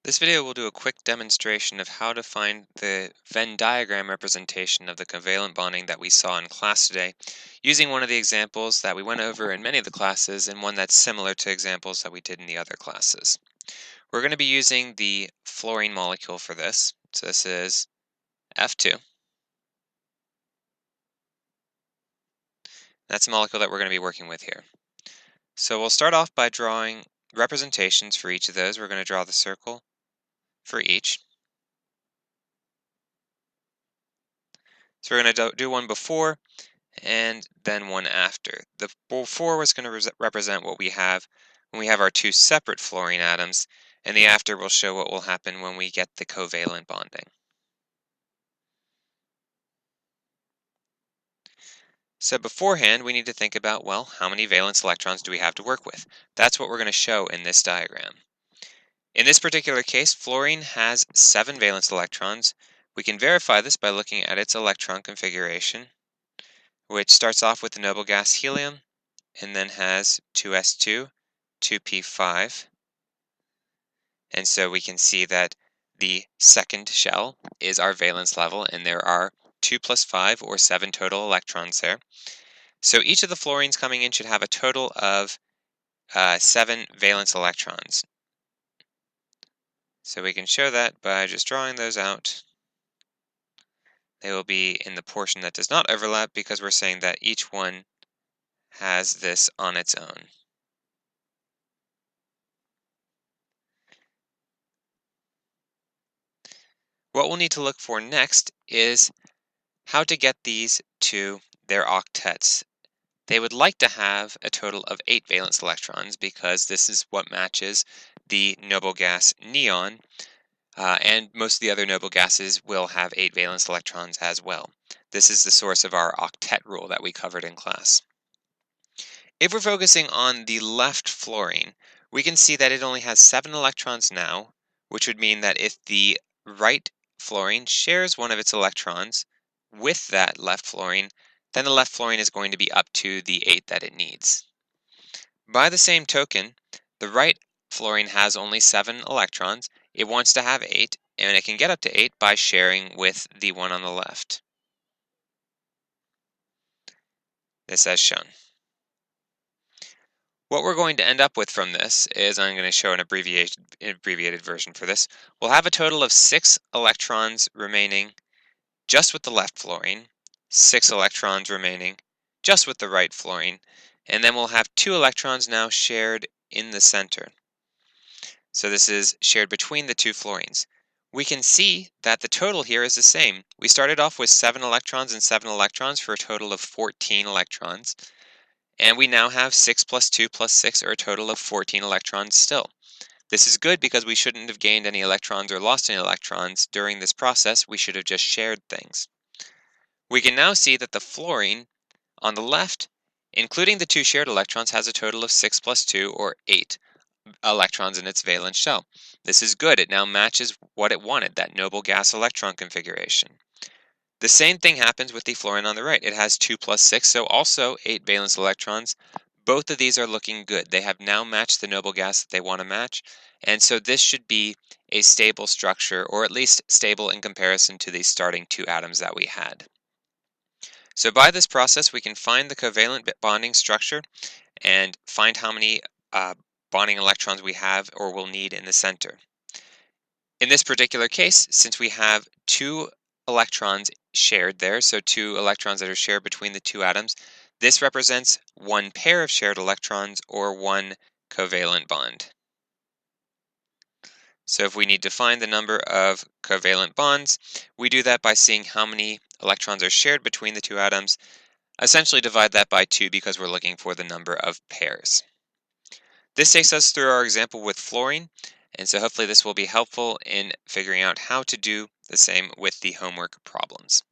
This video will do a quick demonstration of how to find the Venn diagram representation of the covalent bonding that we saw in class today, using one of the examples that we went over in many of the classes and one that's similar to examples that we did in the other classes. We're going to be using the fluorine molecule for this. So this is F2. That's the molecule that we're going to be working with here. So we'll start off by drawing representations for each of those. We're going to draw the circle for each. So we're going to do one before and then one after. The before was going to represent what we have when we have our two separate fluorine atoms, and the after will show what will happen when we get the covalent bonding. So beforehand, we need to think about, well, how many valence electrons do we have to work with? That's what we're going to show in this diagram. In this particular case, fluorine has 7 valence electrons. We can verify this by looking at its electron configuration, which starts off with the noble gas helium, and then has 2s2, 2p5. And so we can see that the second shell is our valence level, and there are 2 plus 5, or 7 total electrons there. So each of the fluorines coming in should have a total of 7 valence electrons. So we can show that by just drawing those out. They will be in the portion that does not overlap because we're saying that each one has this on its own. What we'll need to look for next is how to get these to their octets. They would like to have a total of 8 valence electrons because this is what matches the noble gas neon, and most of the other noble gases will have 8 valence electrons as well. This is the source of our octet rule that we covered in class. If we're focusing on the left fluorine, we can see that it only has 7 electrons now, which would mean that if the right fluorine shares one of its electrons with that left fluorine, then the left fluorine is going to be up to the 8 that it needs. By the same token, the right fluorine has only 7 electrons. It wants to have 8, and it can get up to 8 by sharing with the one on the left. This as shown. What we're going to end up with from this is, I'm going to show an abbreviated version for this. We'll have a total of 6 electrons remaining just with the left fluorine, 6 electrons remaining just with the right fluorine, and then we'll have 2 electrons now shared in the center. So this is shared between the two fluorines. We can see that the total here is the same. We started off with 7 electrons and 7 electrons for a total of 14 electrons. And we now have 6 plus 2 plus 6, or a total of 14 electrons still. This is good because we shouldn't have gained any electrons or lost any electrons during this process. We should have just shared things. We can now see that the fluorine on the left, including the 2 shared electrons, has a total of 6 plus 2, or 8 electrons in its valence shell. This is good. It now matches what it wanted, that noble gas electron configuration. The same thing happens with the fluorine on the right. It has 2 plus 6, so also 8 valence electrons. Both of these are looking good. They have now matched the noble gas that they want to match, and so this should be a stable structure, or at least stable in comparison to the starting 2 atoms that we had. So by this process, we can find the covalent bonding structure and find how many bonding electrons we have or will need in the center. In this particular case, since we have 2 electrons shared there, so 2 electrons that are shared between the 2 atoms, this represents 1 pair of shared electrons, or 1 covalent bond. So if we need to find the number of covalent bonds, we do that by seeing how many electrons are shared between the 2 atoms. Essentially divide that by 2 because we're looking for the number of pairs. This takes us through our example with fluorine, and so hopefully this will be helpful in figuring out how to do the same with the homework problems.